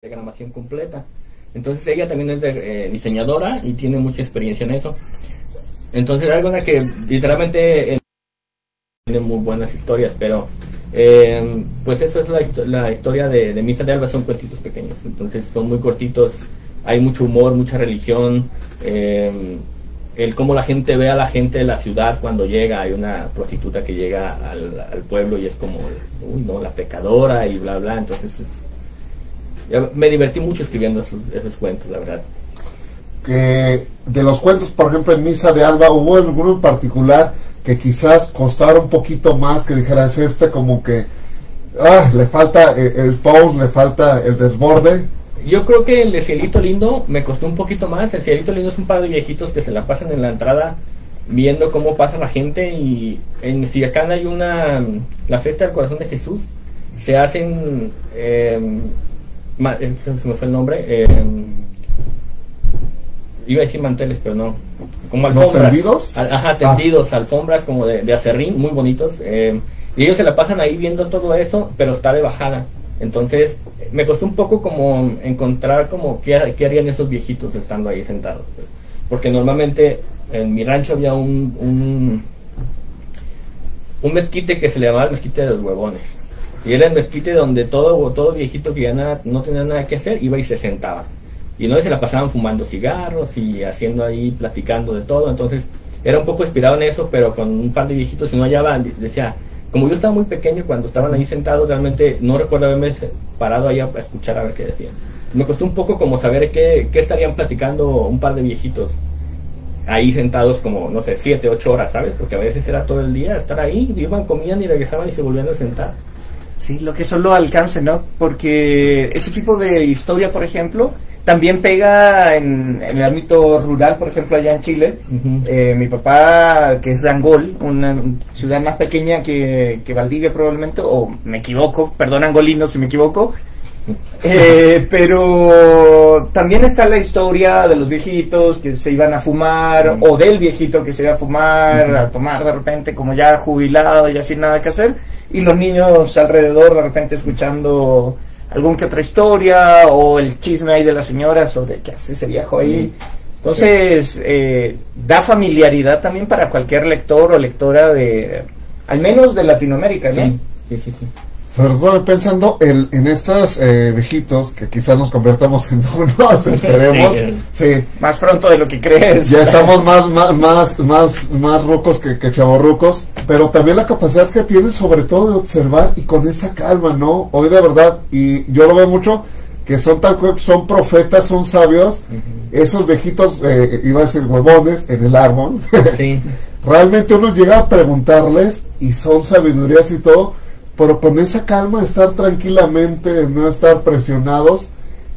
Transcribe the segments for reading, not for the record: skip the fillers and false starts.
diagramación completa. Entonces ella también es diseñadora y tiene mucha experiencia en eso. Entonces algo en la que literalmente tiene muy buenas historias, pero pues eso es la historia de Misa de Alba. Son cuentitos pequeños, entonces son muy cortitos, hay mucho humor, mucha religión, el cómo la gente ve a la gente de la ciudad cuando llega. Hay una prostituta que llega al pueblo y es como, uy, no, la pecadora y bla bla. Entonces me divertí mucho escribiendo esos cuentos, la verdad. De los cuentos, por ejemplo, en Misa de Alba, ¿hubo alguno en particular que quizás costara un poquito más, que dijeras como que le falta el pause, le falta el desborde? Yo creo que el de Cielito Lindo me costó un poquito más. El Cielito Lindo es un par de viejitos que se la pasan en la entrada viendo cómo pasa la gente, y en Sillacán hay la fiesta del Corazón de Jesús. Se hacen se me fue el nombre, iba a decir manteles, pero no, como alfombras. ¿Tendidos? Ajá, tendidos, alfombras como de acerrín, muy bonitos, y ellos se la pasan ahí viendo todo eso, pero está de bajada. Entonces me costó un poco como encontrar como qué harían esos viejitos estando ahí sentados, porque normalmente en mi rancho había un mezquite que se le llamaba el mezquite de los huevones, y era el mezquite donde todo viejito que ya no tenía nada que hacer iba y se sentaba, y no se la pasaban fumando cigarros y haciendo ahí, platicando de todo. Entonces era un poco inspirado en eso, pero con un par de viejitos. Y no hallaba, decía, como yo estaba muy pequeño cuando estaban ahí sentados, realmente no recuerdo haberme parado ahí a escuchar a ver qué decían. Me costó un poco como saber qué estarían platicando un par de viejitos ahí sentados como, no sé, 7, 8 horas, ¿sabes? Porque a veces era todo el día estar ahí, iban, comían y regresaban y se volvían a sentar. Sí, lo que solo alcance, ¿no? Porque ese tipo de historia, por ejemplo, también pega en el ámbito rural, por ejemplo, allá en Chile. Mi papá, que es de Angol, una ciudad más pequeña que Valdivia probablemente, o me equivoco, perdón, angolinos si me equivoco, pero también está la historia de los viejitos que se iban a fumar, o del viejito que se iba a fumar, a tomar de repente, como ya jubilado, ya sin nada que hacer, y los niños alrededor de repente escuchando algún que otra historia, o el chisme ahí de la señora sobre qué hace ese viejo ahí. Entonces da familiaridad también para cualquier lector o lectora al menos de Latinoamérica, ¿no? Sí. Sobre todo pensando en estos viejitos que quizás nos convertamos en unos, esperemos. Sí. Más pronto de lo que crees. Ya estamos más rucos que chavorrucos, pero también la capacidad que tienen sobre todo de observar y con esa calma, ¿no? Hoy de verdad, y yo lo veo mucho, que son son profetas, son sabios, esos viejitos, iba a decir huevones, en el árbol. Sí. Realmente uno llega a preguntarles y son sabidurías y todo, pero con esa calma, estar tranquilamente, no estar presionados,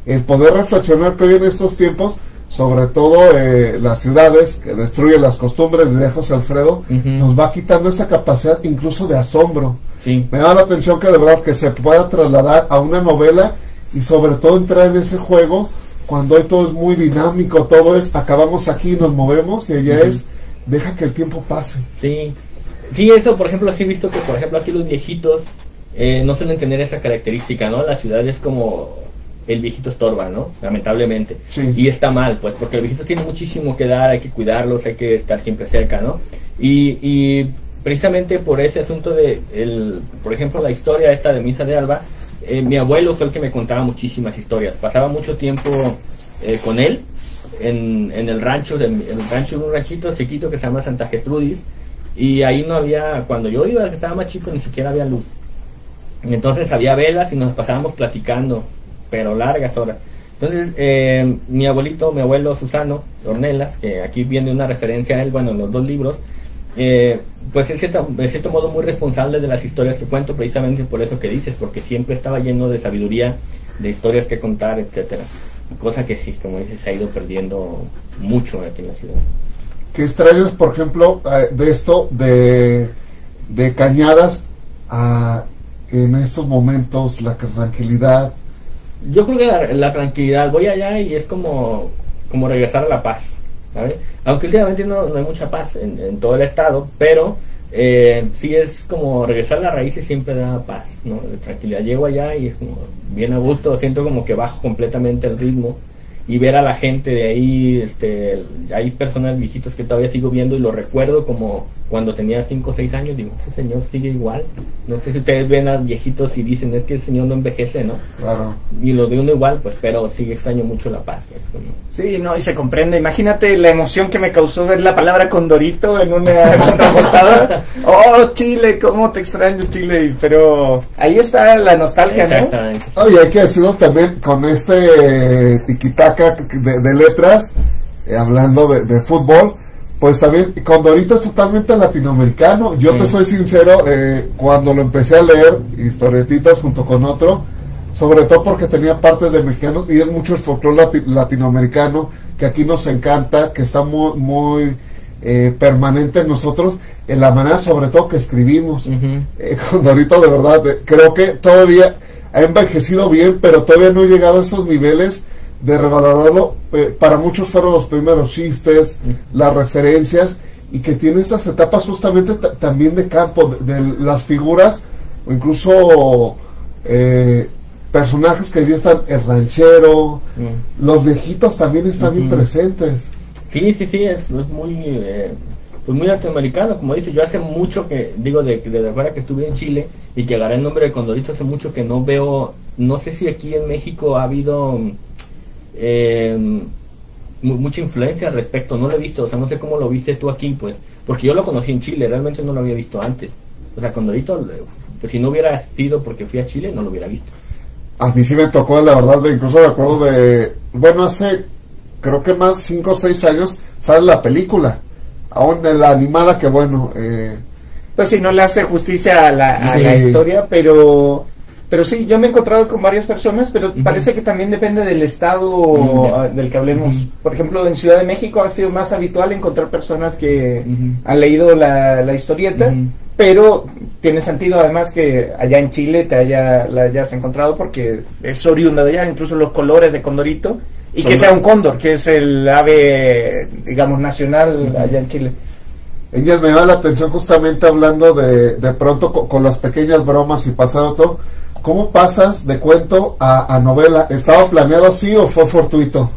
el poder reflexionar que hoy en estos tiempos, sobre todo las ciudades que destruyen las costumbres, de José Alfredo, nos va quitando esa capacidad incluso de asombro. Sí. Me da la atención que de verdad que se pueda trasladar a una novela y sobre todo entrar en ese juego cuando hoy todo es muy dinámico, todo es acabamos aquí, nos movemos, y allá es deja que el tiempo pase. Sí, eso, por ejemplo, sí he visto que, por ejemplo, aquí los viejitos no suelen tener esa característica, ¿no? La ciudad es como el viejito estorba, ¿no? Lamentablemente. Sí. Y está mal, pues, porque el viejito tiene muchísimo que dar, hay que cuidarlos, hay que estar siempre cerca, ¿no? Y precisamente por ese asunto por ejemplo, la historia esta de Misa de Alba, mi abuelo fue el que me contaba muchísimas historias. Pasaba mucho tiempo con él en el rancho, un ranchito chiquito que se llama Santa Gertrudis. Y ahí no había, cuando yo iba, que estaba más chico, ni siquiera había luz. Entonces había velas y nos pasábamos platicando, pero largas horas. Entonces mi abuelo Susano Ornelas, que aquí viene una referencia a él, bueno, en los 2 libros, pues es de cierto modo muy responsable de las historias que cuento, precisamente por eso que dices, porque siempre estaba lleno de sabiduría, de historias que contar, etcétera. Cosa que sí, como dices, se ha ido perdiendo mucho aquí en la ciudad. ¿Qué extraños, por ejemplo, de esto, de Cañadas, en estos momentos, la tranquilidad? Yo creo que la tranquilidad, voy allá y es como regresar a la paz, ¿sabes? Aunque últimamente no hay mucha paz en todo el estado, pero sí es como regresar a las raíces, siempre da paz, ¿no? Tranquilidad. Llego allá y es como bien a gusto, siento como que bajo completamente el ritmo y ver a la gente de ahí, hay personas viejitos que todavía sigo viendo y lo recuerdo como cuando tenía 5 o 6 años, digo, ese señor sigue igual. No sé si ustedes ven a viejitos y dicen, es que el señor no envejece, ¿no? Claro. Y lo de uno igual, pues, pero sí extraño mucho la paz. Pues, como... Sí, no, y se comprende. Imagínate la emoción que me causó ver la palabra Condorito en una contraportada. Oh, Chile, cómo te extraño, Chile. Pero ahí está la nostalgia, ¿no? Exactamente. Y hay que decirlo también con este tiquitaca de letras, hablando de fútbol, pues también Condorito es totalmente latinoamericano. Yo te soy sincero, cuando lo empecé a leer, historietitas junto con otro, sobre todo porque tenía partes de mexicanos y es mucho el folclore latinoamericano que aquí nos encanta, que está muy permanente en nosotros, en la manera sobre todo que escribimos. Condorito, de verdad, creo que todavía ha envejecido bien, pero todavía no ha llegado a esos niveles de revalorarlo. Para muchos fueron los primeros chistes, las referencias, y que tiene estas etapas justamente también de campo, de las figuras, o incluso personajes que ya están, el ranchero, los viejitos también están bien presentes. Sí, es muy pues muy latinoamericano, como dice. Yo hace mucho que, digo, de fuera que estuve en Chile y que agarré el nombre de Condorito, hace mucho que no veo, no sé si aquí en México ha habido mucha influencia al respecto, no lo he visto, o sea, no sé cómo lo viste tú aquí, pues, porque yo lo conocí en Chile, realmente no lo había visto antes. O sea, Condorito, pues, si no hubiera sido porque fui a Chile, no lo hubiera visto. A mí sí me tocó, la verdad, incluso me acuerdo bueno, hace creo que más 5 o 6 años sale la película, aún en la animada, que bueno, pues sí, no le hace justicia a la historia, pero sí, yo me he encontrado con varias personas, pero parece que también depende del estado del que hablemos. Por ejemplo, en Ciudad de México ha sido más habitual encontrar personas que han leído la historieta, pero tiene sentido además que allá en Chile la hayas encontrado, porque es oriunda de allá, incluso los colores de Condorito, y que sea un cóndor, que es el ave, digamos, nacional allá en Chile. Ellas me da la atención justamente hablando de pronto con las pequeñas bromas y pasado todo. ¿Cómo pasas de cuento a novela? ¿Estaba planeado así o fue fortuito?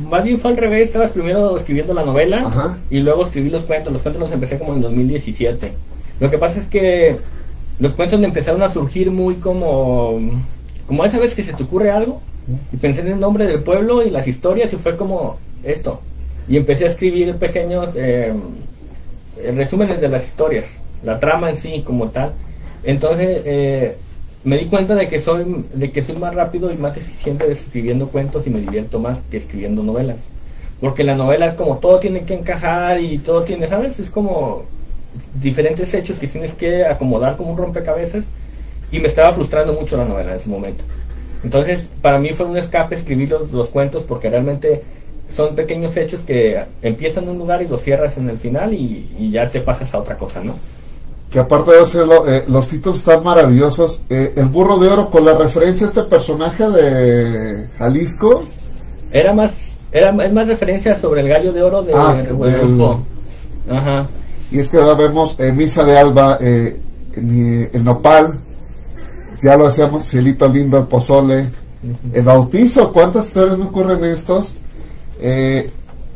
Más bien fue al revés. Estabas primero escribiendo la novela y luego escribí los cuentos. Los cuentos los empecé como en 2017. Lo que pasa es que los cuentos me empezaron a surgir muy como esa vez que se te ocurre algo y pensé en el nombre del pueblo y las historias y fue como esto. Y empecé a escribir pequeños resúmenes de las historias, la trama en sí como tal. Entonces me di cuenta de que soy más rápido y más eficiente escribiendo cuentos y me divierto más que escribiendo novelas, porque la novela es como todo tiene que encajar y todo tiene, ¿sabes? Es como diferentes hechos que tienes que acomodar como un rompecabezas, y me estaba frustrando mucho la novela en su momento. Entonces para mí fue un escape escribir los cuentos, porque realmente son pequeños hechos que empiezan en un lugar y los cierras en el final y ya te pasas a otra cosa, ¿no? Que aparte de hacerlo, los títulos están maravillosos. El burro de oro, con la referencia a este personaje de Jalisco. Es más referencia sobre el gallo de oro de Rufo. Ajá. Y es que ahora vemos Misa de Alba, el nopal, ya lo hacíamos, Cielito Lindo, el pozole, el bautizo. ¿Cuántas historias me ocurren estos?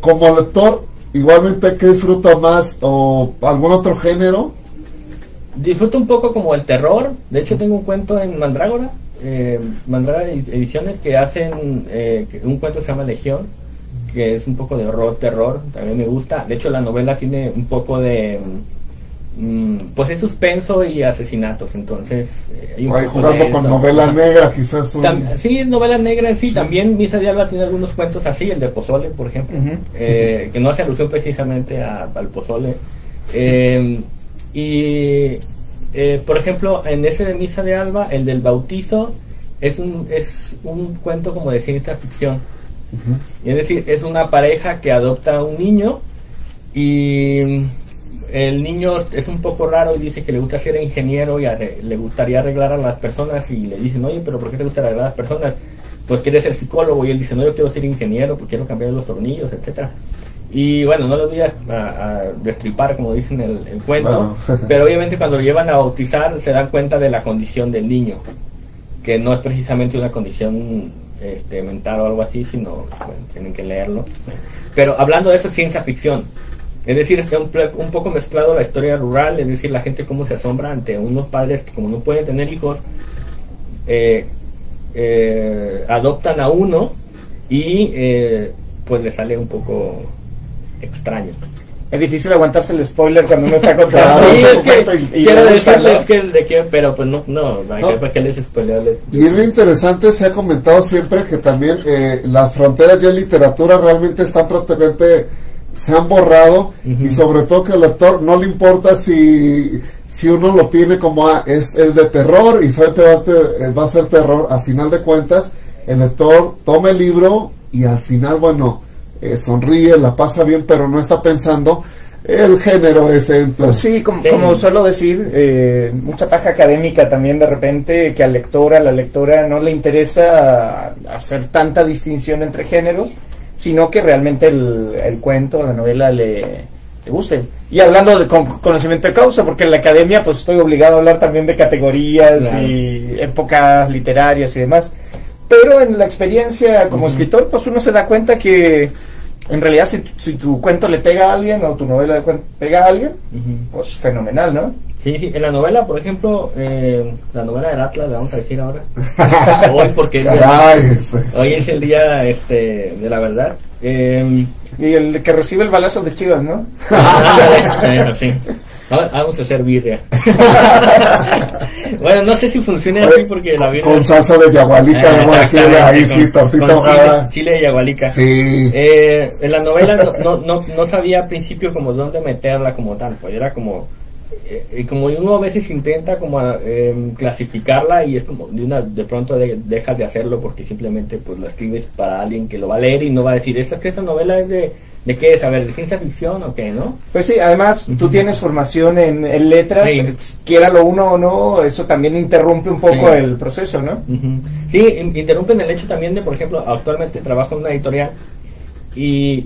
Como lector, igualmente, ¿qué disfruta más? ¿O algún otro género? Disfruto un poco como el terror. De hecho tengo un cuento en Mandrágora, Mandrágora Ediciones, que hacen un cuento que se llama Legión, que es un poco de horror, terror, también me gusta. De hecho la novela tiene un poco de pues es suspenso y asesinatos, entonces hay un poco jugando con novela negra, quizás sí, novela negra en sí. También Misa de Alba tiene algunos cuentos así, el de pozole, por ejemplo, que no hace alusión precisamente al pozole. Y por ejemplo, en ese de Misa de Alba, el del bautizo es un cuento como de ciencia ficción. Y es decir, es una pareja que adopta a un niño y el niño es un poco raro y dice que le gusta ser ingeniero y le gustaría arreglar a las personas, y le dicen, oye, pero ¿por qué te gusta arreglar a las personas? Pues quiere ser psicólogo, y él dice, no, yo quiero ser ingeniero porque quiero cambiar los tornillos, etcétera. Y bueno, no les voy a destripar, como dicen el cuento, Bueno. pero obviamente cuando lo llevan a bautizar se dan cuenta de la condición del niño, que no es precisamente una condición mental o algo así, sino bueno, tienen que leerlo. Pero hablando de eso, es ciencia ficción. Es decir, está un poco mezclado la historia rural, es decir, la gente cómo se asombra ante unos padres que como no pueden tener hijos, adoptan a uno y pues le sale un poco extraño. Es difícil aguantarse el spoiler cuando uno está contando. Sí, es que quiero le gusta, decirles ¿no? que de qué, pero pues no, ¿para qué les spoilerles? Y es lo interesante, se ha comentado siempre que también las fronteras ya en literatura realmente están prácticamente, se han borrado, y sobre todo que al lector no le importa si uno lo tiene como es de terror y solamente va a ser terror. A final de cuentas el lector toma el libro y al final, bueno, sonríe, la pasa bien, pero no está pensando el género ese. Entonces, Sí, como suelo decir, mucha paja académica también de repente, que al lector, a la lectora no le interesa hacer tanta distinción entre géneros, sino que realmente el cuento, la novela le guste. Y hablando de conocimiento de causa, porque en la academia pues estoy obligado a hablar también de categorías, claro, y épocas literarias y demás. Pero en la experiencia como escritor, pues uno se da cuenta que en realidad si tu cuento le pega a alguien o tu novela pega a alguien, pues fenomenal, ¿no? Sí, en la novela, por ejemplo, la novela del Atlas, la vamos a decir ahora. Hoy, porque hoy es el día de la verdad. Y el que recibe el balazo de Chivas, ¿no? Sí. Vamos a hacer birria. Bueno, no sé si funciona así porque la birria... Con salsa de yagualica, ahí sí, tortita ahogada. Chile de yagualica. Sí. En la novela no sabía al principio como dónde meterla como tal, pues era como uno a veces intenta como clasificarla y es como de pronto dejas de hacerlo porque simplemente pues lo escribes para alguien que lo va a leer y no va a decir, esta novela es ¿de qué es? A ver, ¿de ciencia ficción o qué, no? Pues sí, además tú tienes formación en letras, sí, quiera lo uno o no, eso también interrumpe un poco el proceso, ¿no? Sí, interrumpen el hecho también de, por ejemplo, actualmente trabajo en una editorial y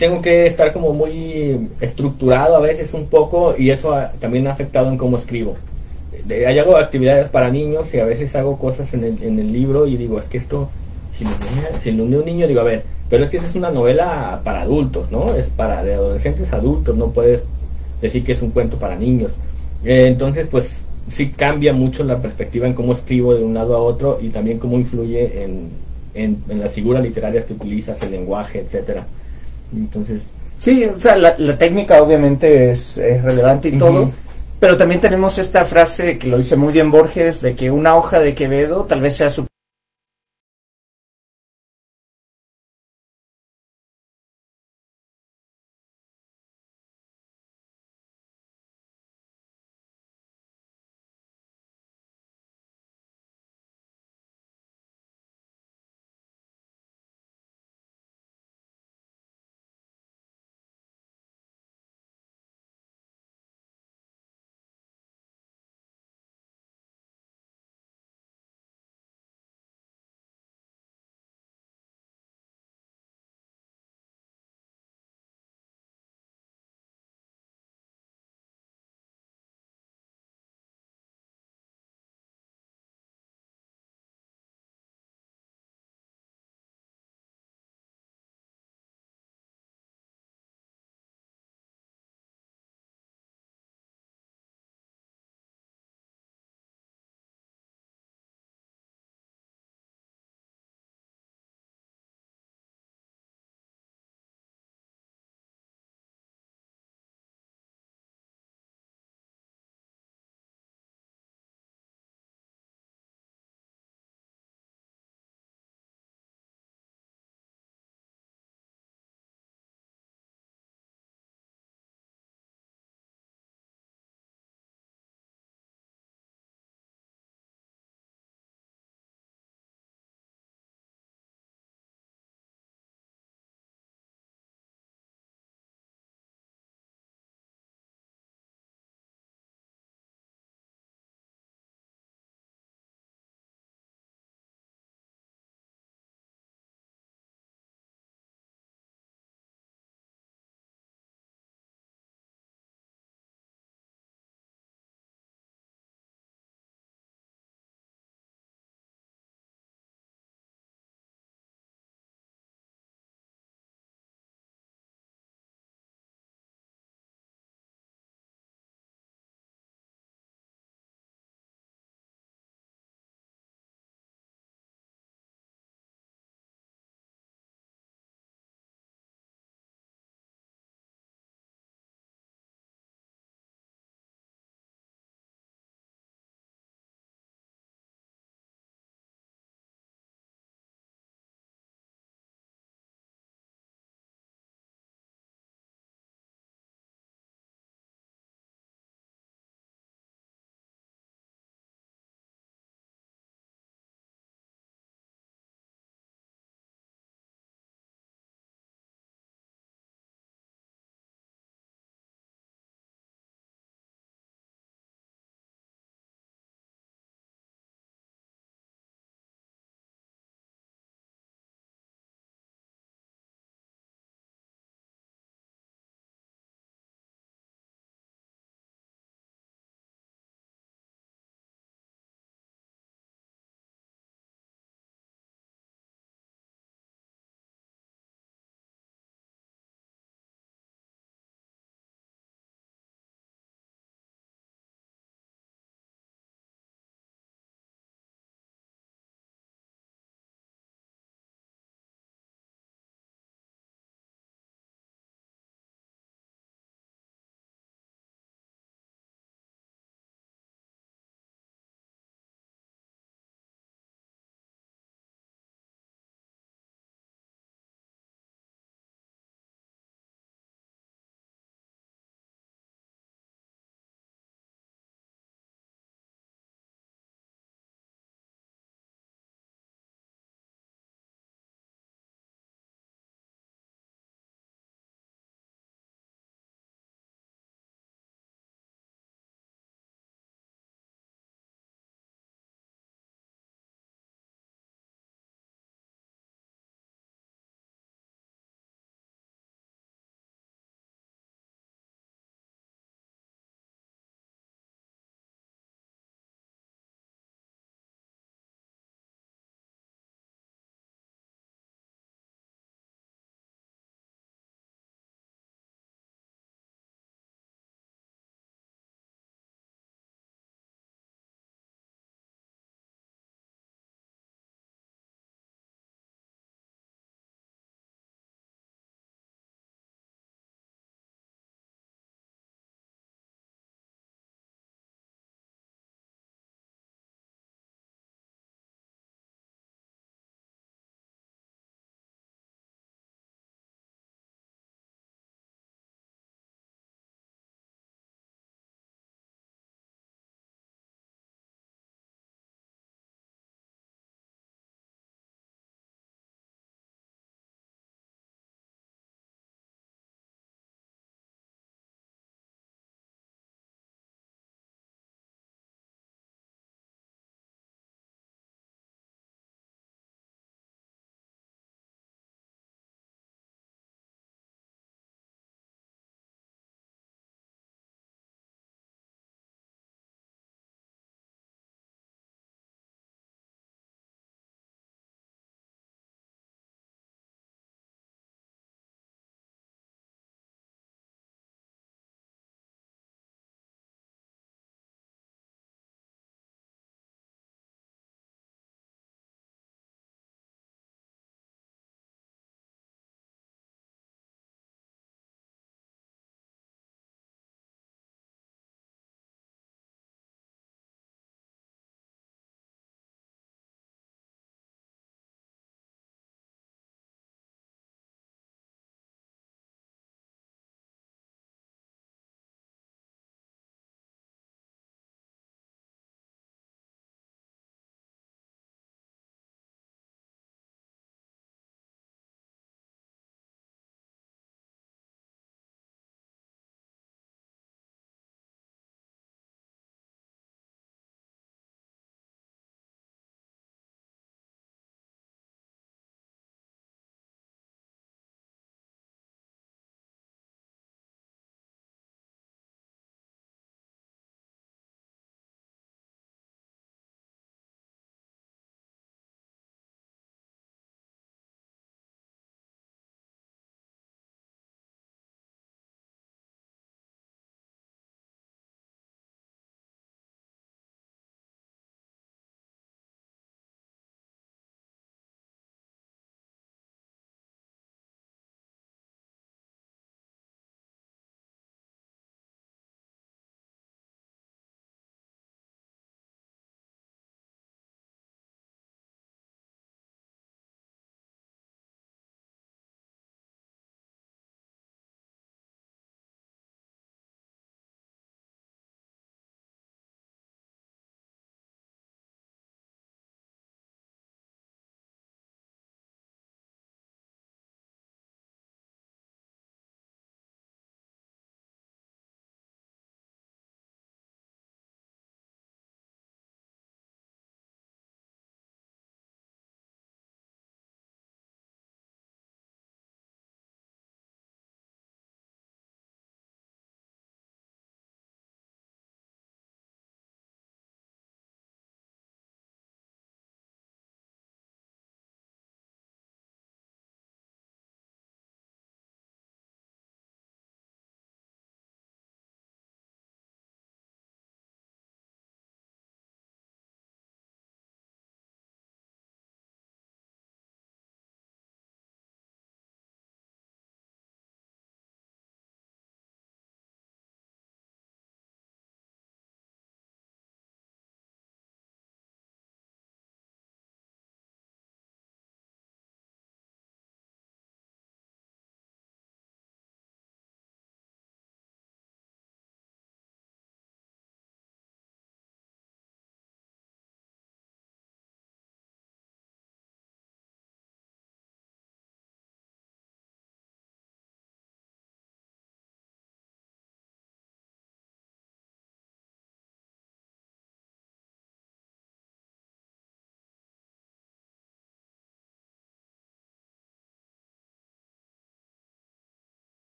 tengo que estar como muy estructurado a veces un poco y eso también ha afectado en cómo escribo. Hago actividades para niños y a veces hago cosas en el libro y digo, es que esto, si lo lee un niño, digo, a ver, pero es que esa es una novela para adultos, ¿no? Es de adolescentes a adultos, no puedes decir que es un cuento para niños. Entonces, pues sí cambia mucho la perspectiva en cómo escribo de un lado a otro y también cómo influye en las figuras literarias que utilizas, el lenguaje, etcétera. Entonces, sí, o sea, la técnica obviamente es relevante y todo, pero también tenemos esta frase que lo dice muy bien Borges, de que una hoja de Quevedo tal vez sea su